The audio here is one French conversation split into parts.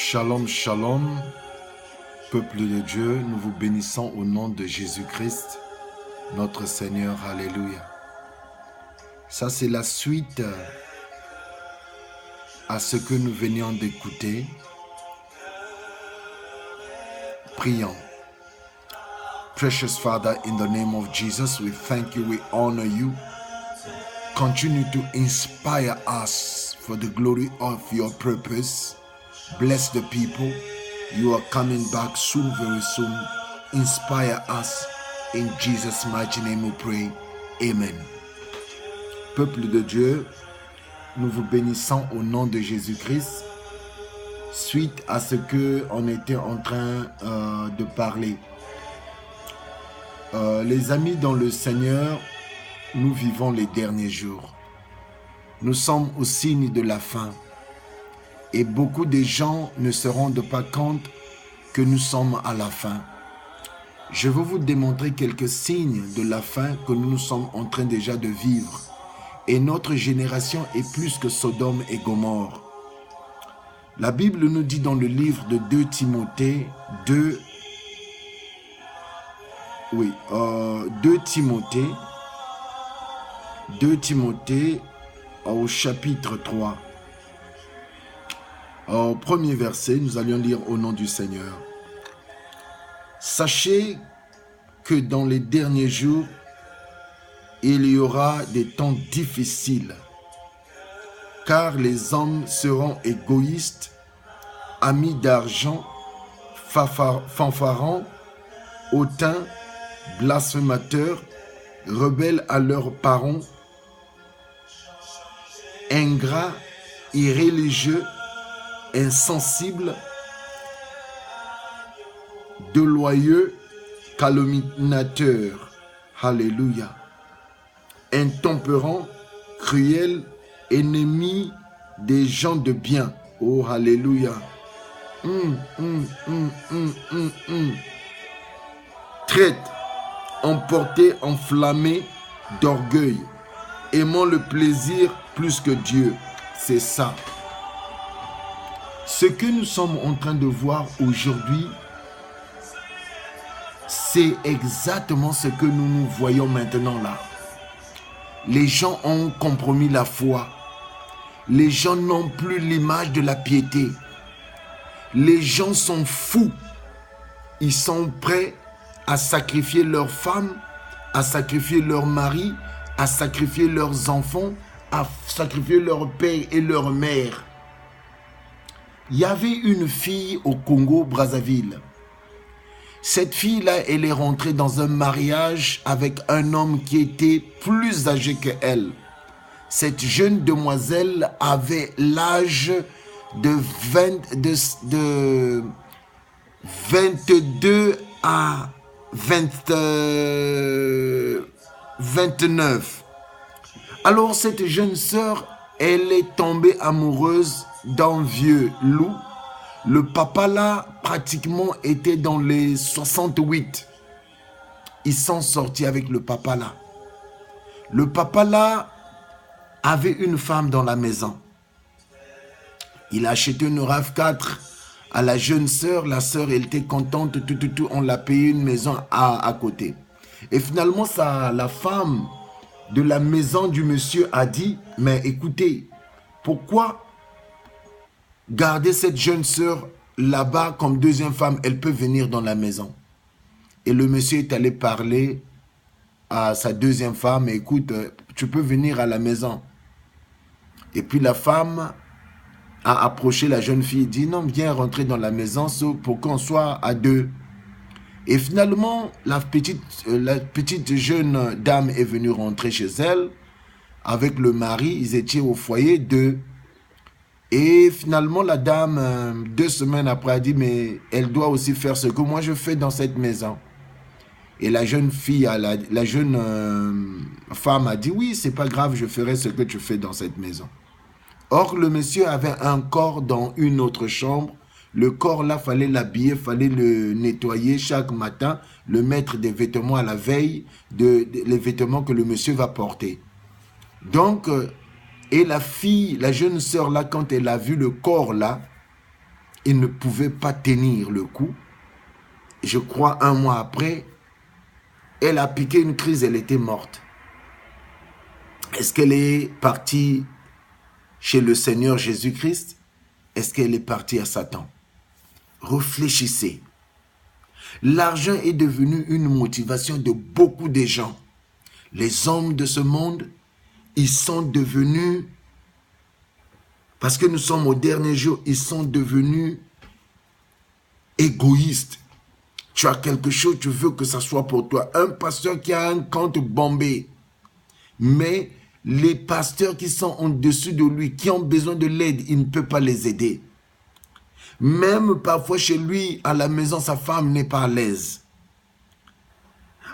Shalom, shalom, peuple de Dieu, nous vous bénissons au nom de Jésus-Christ, notre Seigneur, alléluia. Ça, c'est la suite à ce que nous venions d'écouter. Prions. Precious Father, in the name of Jesus, we thank you, we honor you. Continue to inspire us for the glory of your purpose. Bless the people. You are coming back soon, very soon. Inspire us. In Jesus' mighty name we pray. Amen. Peuple de Dieu, nous vous bénissons au nom de Jésus-Christ. Suite à ce que on était en train de parler. Les amis dans le Seigneur, nous vivons les derniers jours. Nous sommes au signe de la fin. Et beaucoup de gens ne se rendent pas compte que nous sommes à la fin. Je vais vous démontrer quelques signes de la fin que nous sommes en train déjà de vivre. Et notre génération est plus que Sodome et Gomorrhe. La Bible nous dit dans le livre de 2 Timothée, 2 Timothée au chapitre 3. Au premier verset, nous allions lire au nom du Seigneur. Sachez que dans les derniers jours, il y aura des temps difficiles, car les hommes seront égoïstes, amis d'argent, fanfarons, hautains, blasphémateurs, rebelles à leurs parents, ingrats, irréligieux, insensibles, déloyaux, calomniateurs, alléluia, intempérants, cruels, ennemis des gens de bien, oh alléluia, traîtres, emportés, enflammés d'orgueil, aimant le plaisir plus que Dieu, c'est ça. Ce que nous sommes en train de voir aujourd'hui, c'est exactement ce que nous voyons maintenant là. Les gens ont compromis la foi. Les gens n'ont plus l'image de la piété. Les gens sont fous. Ils sont prêts à sacrifier leurs femmes, à sacrifier leurs maris, à sacrifier leurs enfants, à sacrifier leur père et leur mère. Il y avait une fille au Congo-Brazzaville. Cette fille-là, elle est rentrée dans un mariage avec un homme qui était plus âgé qu'elle. Cette jeune demoiselle avait l'âge de 22 à 29. Alors cette jeune sœur, elle est tombée amoureuse d'un vieux loup. Le papa là, pratiquement, était dans les 68. Ils sont sortis avec le papa là. Le papa là avait une femme dans la maison. Il a acheté une RAV4 à la jeune sœur. La sœur, elle était contente, on l'a payé une maison à côté. Et finalement, la femme de la maison du monsieur a dit, mais écoutez, pourquoi garder cette jeune sœur là-bas comme deuxième femme, elle peut venir dans la maison. Et le monsieur est allé parler à sa deuxième femme, écoute, tu peux venir à la maison. Et puis la femme a approché la jeune fille et dit, non, viens rentrer dans la maison pour qu'on soit à deux. Et finalement, la petite jeune dame est venue rentrer chez elle avec le mari, ils étaient au foyer d'eux. Et finalement, la dame, 2 semaines après, a dit, mais elle doit aussi faire ce que moi je fais dans cette maison. Et la jeune fille, la jeune femme a dit, oui, c'est pas grave, je ferai ce que tu fais dans cette maison. Or, le monsieur avait un corps dans une autre chambre. Le corps là, fallait l'habiller, fallait le nettoyer chaque matin, le mettre des vêtements à la veille, les vêtements que le monsieur va porter. Donc, et la fille, la jeune sœur là, quand elle a vu le corps là, il ne pouvait pas tenir le coup. Je crois 1 mois après, elle a piqué une crise, elle était morte. Est-ce qu'elle est partie chez le Seigneur Jésus-Christ? Est-ce qu'elle est partie à Satan? Réfléchissez. L'argent est devenu une motivation de beaucoup de gens. Les hommes de ce monde, ils sont devenus, parce que nous sommes au dernier jour, ils sont devenus égoïstes. Tu as quelque chose, tu veux que ça soit pour toi. Un pasteur qui a un compte bombé, mais les pasteurs qui sont en dessus de lui, qui ont besoin de l'aide, il ne peut pas les aider. Même parfois chez lui, à la maison, sa femme n'est pas à l'aise.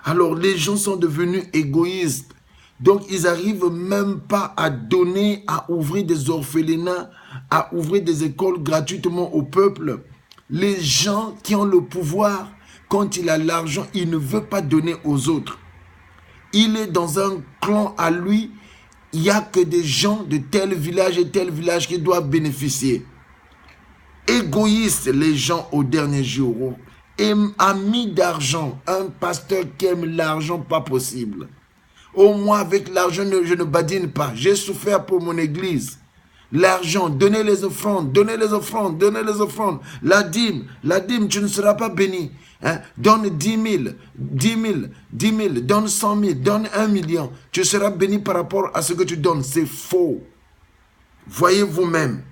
Alors les gens sont devenus égoïstes. Donc ils n'arrivent même pas à donner, à ouvrir des orphelinats, à ouvrir des écoles gratuitement au peuple. Les gens qui ont le pouvoir, quand il a l'argent, il ne veut pas donner aux autres. Il est dans un clan à lui, il n'y a que des gens de tel village et tel village qui doivent bénéficier. Égoïstes les gens au dernier jour. Et amis d'argent, un pasteur qui aime l'argent, pas possible. Au moins avec l'argent, je ne badine pas. J'ai souffert pour mon église. L'argent, donnez les offrandes, donnez les offrandes, donnez les offrandes. La dîme, tu ne seras pas béni. Hein? Donne 10 000, 10 000, 10 000, donne 100 000, donne 1 million. Tu seras béni par rapport à ce que tu donnes. C'est faux. Voyez vous-même,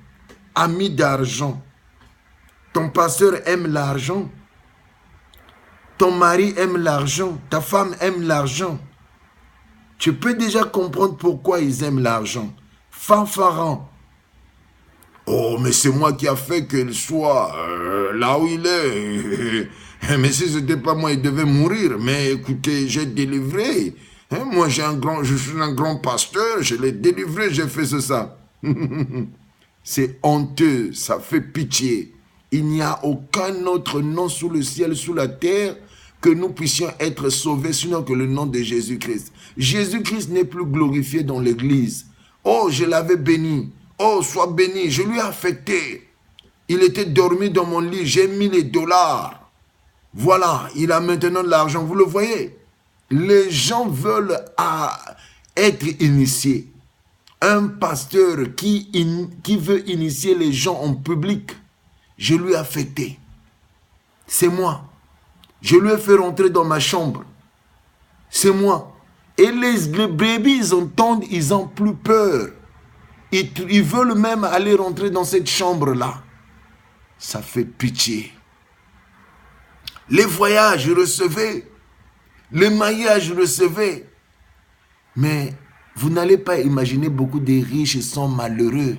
amis d'argent. Ton pasteur aime l'argent. Ton mari aime l'argent. Ta femme aime l'argent. Tu peux déjà comprendre pourquoi ils aiment l'argent. Fanfaron. Oh, mais c'est moi qui a fait qu'il soit là où il est. Mais si ce n'était pas moi, il devait mourir. Mais écoutez, j'ai délivré. Hein, moi, je suis un grand pasteur. Je l'ai délivré, j'ai fait ça. C'est honteux, ça fait pitié. Il n'y a aucun autre nom sous le ciel, sous la terre, que nous puissions être sauvés, sinon que le nom de Jésus-Christ. Jésus-Christ n'est plus glorifié dans l'église. Oh, je l'avais béni. Oh, sois béni. Je lui ai affecté. Il était dormi dans mon lit. J'ai mis les dollars. Voilà, il a maintenant de l'argent. Vous le voyez? Les gens veulent être initiés. Un pasteur qui veut initier les gens en public, je lui ai affecté. C'est moi. Je lui ai fait rentrer dans ma chambre. C'est moi. Et les bébés, ils entendent, ils ont plus peur. Ils veulent même aller rentrer dans cette chambre-là. Ça fait pitié. Les voyages, je recevais. Les mariages, je recevais. Mais vous n'allez pas imaginer, beaucoup de riches sont malheureux.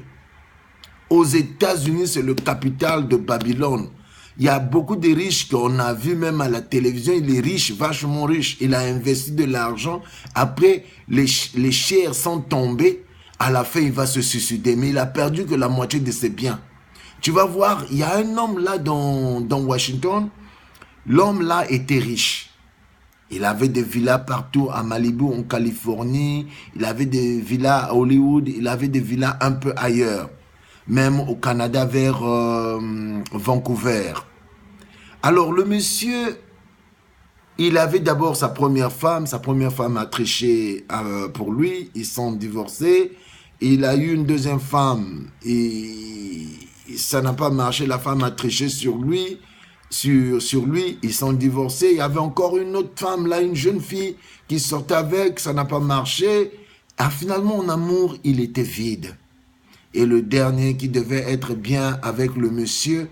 Aux États-Unis, c'est le capital de Babylone. Il y a beaucoup de riches qu'on a vu même à la télévision. Il est riche, vachement riche. Il a investi de l'argent. Après, les chairs sont tombées. À la fin, il va se suicider. Mais il a perdu que la moitié de ses biens. Tu vas voir, il y a un homme là dans Washington. L'homme là était riche. Il avait des villas partout à Malibu, en Californie. Il avait des villas à Hollywood. Il avait des villas un peu ailleurs. Même au Canada, vers Vancouver. Alors le monsieur, il avait d'abord sa première femme a triché pour lui, ils sont divorcés. Il a eu une deuxième femme et ça n'a pas marché, la femme a triché sur lui, ils sont divorcés. Il y avait encore une autre femme là, une jeune fille qui sortait avec, ça n'a pas marché. Et finalement, en amour, il était vide. Et le dernier qui devait être bien avec le monsieur,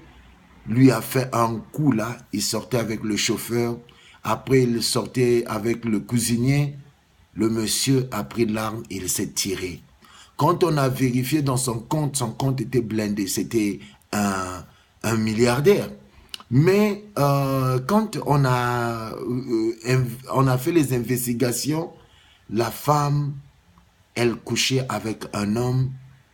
lui a fait un coup là. Il sortait avec le chauffeur. Après, il sortait avec le cuisinier. Le monsieur a pris l'arme et il s'est tiré. Quand on a vérifié dans son compte était blindé. C'était un milliardaire. Mais quand on a fait les investigations, la femme, elle couchait avec un homme.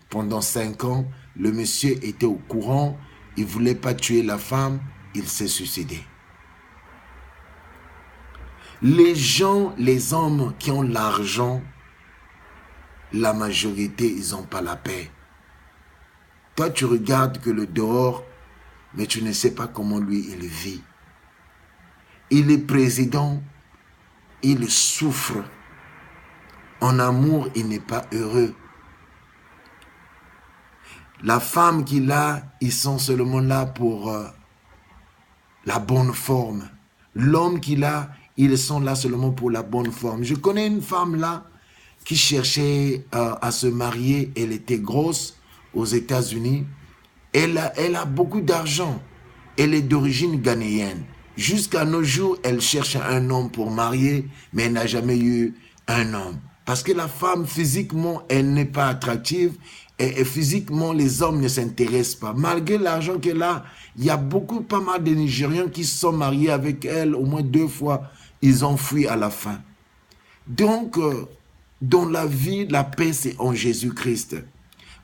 Pendant 5 ans, le monsieur était au courant, il ne voulait pas tuer la femme, il s'est suicidé. Les gens, les hommes qui ont l'argent, la majorité, ils n'ont pas la paix. Toi, tu regardes que le dehors, mais tu ne sais pas comment lui, il vit. Il est président, il souffre. En amour, il n'est pas heureux. La femme qu'il a, ils sont seulement là pour la bonne forme. L'homme qu'il a, ils sont là seulement pour la bonne forme. Je connais une femme là qui cherchait à se marier. Elle était grosse aux États-Unis. Elle a beaucoup d'argent. Elle est d'origine ghanéenne. Jusqu'à nos jours, elle cherche un homme pour marier, mais elle n'a jamais eu un homme. Parce que la femme, physiquement, elle n'est pas attractive. Et physiquement, les hommes ne s'intéressent pas. Malgré l'argent qu'elle a, il y a pas mal de Nigériens qui se sont mariés avec elle au moins 2 fois. Ils ont fui à la fin. Donc, dans la vie, la paix, c'est en Jésus-Christ.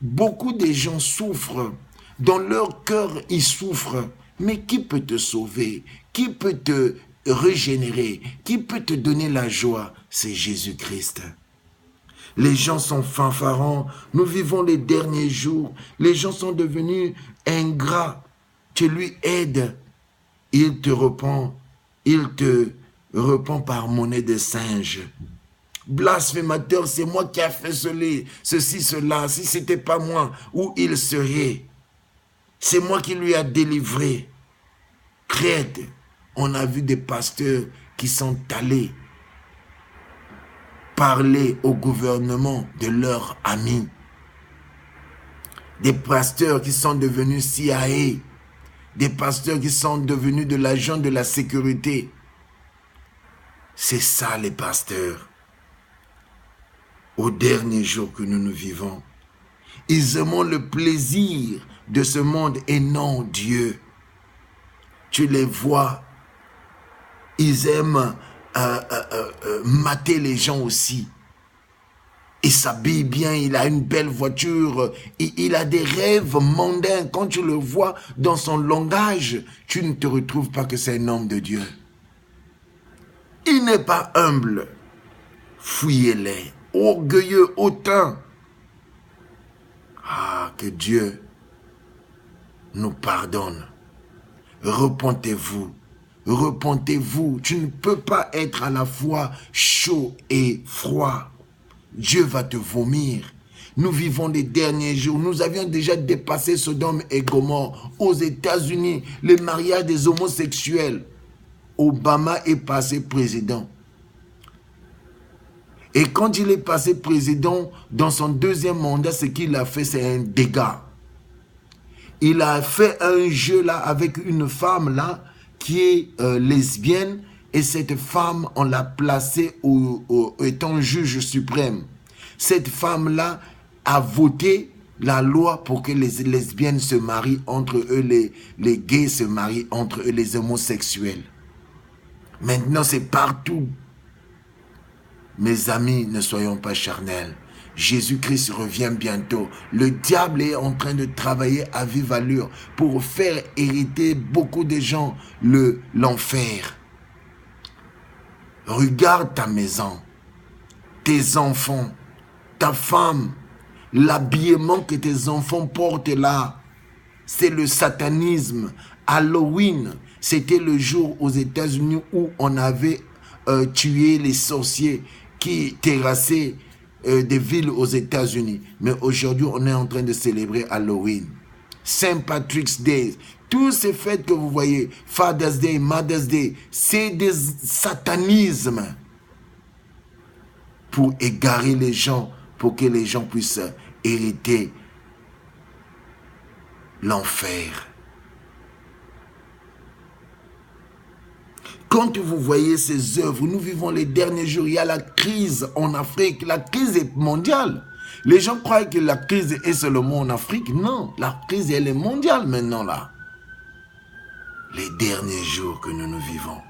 Beaucoup de gens souffrent. Dans leur cœur, ils souffrent. Mais qui peut te sauver? Qui peut te régénérer? Qui peut te donner la joie? C'est Jésus-Christ. Les gens sont fanfarons. Nous vivons les derniers jours. Les gens sont devenus ingrats. Tu lui aides. Il te répond. Il te répond par monnaie de singe. Blasphémateur, c'est moi qui ai fait ceci, cela. Si ce n'était pas moi, où il serait? C'est moi qui lui a délivré. Crète, on a vu des pasteurs qui sont allés parler au gouvernement de leurs amis. Des pasteurs qui sont devenus CIA. Des pasteurs qui sont devenus de l'agent de la sécurité. C'est ça les pasteurs. Au dernier jour que nous vivons, ils aiment le plaisir de ce monde et non Dieu. Tu les vois, ils aiment mater les gens aussi. Il s'habille bien, il a une belle voiture, il a des rêves mondains. Quand tu le vois dans son langage, tu ne te retrouves pas que c'est un homme de Dieu. Il n'est pas humble. Fuyez-les. Orgueilleux, hautain. Ah, que Dieu nous pardonne. Repentez-vous. Repentez-vous. Tu ne peux pas être à la fois chaud et froid. Dieu va te vomir. Nous vivons les derniers jours. Nous avions déjà dépassé Sodome et Gomorrhe. Aux États-Unis, le mariage des homosexuels. Obama est passé président. Et quand il est passé président, dans son deuxième mandat, ce qu'il a fait, c'est un dégât. Il a fait un jeu là avec une femme là qui est lesbienne. Et cette femme, on l'a placée étant juge suprême. Cette femme-là a voté la loi pour que les lesbiennes se marient entre eux, les gays se marient entre eux, les homosexuels. Maintenant, c'est partout. Mes amis, ne soyons pas charnels. Jésus-Christ revient bientôt. Le diable est en train de travailler à vive allure pour faire hériter beaucoup de gens l'enfer. Regarde ta maison, tes enfants, ta femme, l'habillement que tes enfants portent là. C'est le satanisme. Halloween, c'était le jour aux États-Unis où on avait tué les sorciers qui terrassaient des villes aux États-Unis. Mais aujourd'hui, on est en train de célébrer Halloween. Saint Patrick's Day. Tous ces fêtes que vous voyez, Father's Day, Mother's Day, c'est des satanismes pour égarer les gens, pour que les gens puissent hériter l'enfer. Quand vous voyez ces œuvres, nous vivons les derniers jours, il y a la crise en Afrique, la crise est mondiale. Les gens croient que la crise est seulement en Afrique. Non, la crise elle est mondiale maintenant là. Les derniers jours que nous vivons.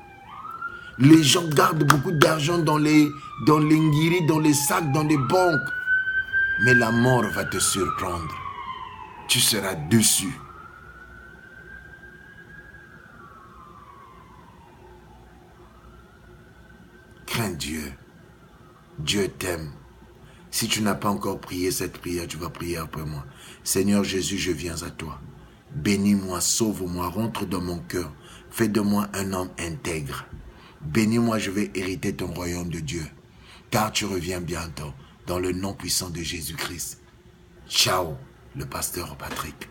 Les gens gardent beaucoup d'argent dans les nguiris, dans les sacs, dans les banques. Mais la mort va te surprendre. Tu seras déçu. Crains Dieu. Dieu t'aime. Si tu n'as pas encore prié cette prière, tu vas prier après moi. Seigneur Jésus, je viens à toi. Bénis-moi, sauve-moi, rentre dans mon cœur. Fais de moi un homme intègre. Bénis-moi, je vais hériter ton royaume de Dieu. Car tu reviens bientôt, dans le nom puissant de Jésus-Christ. Ciao, le pasteur Patrick.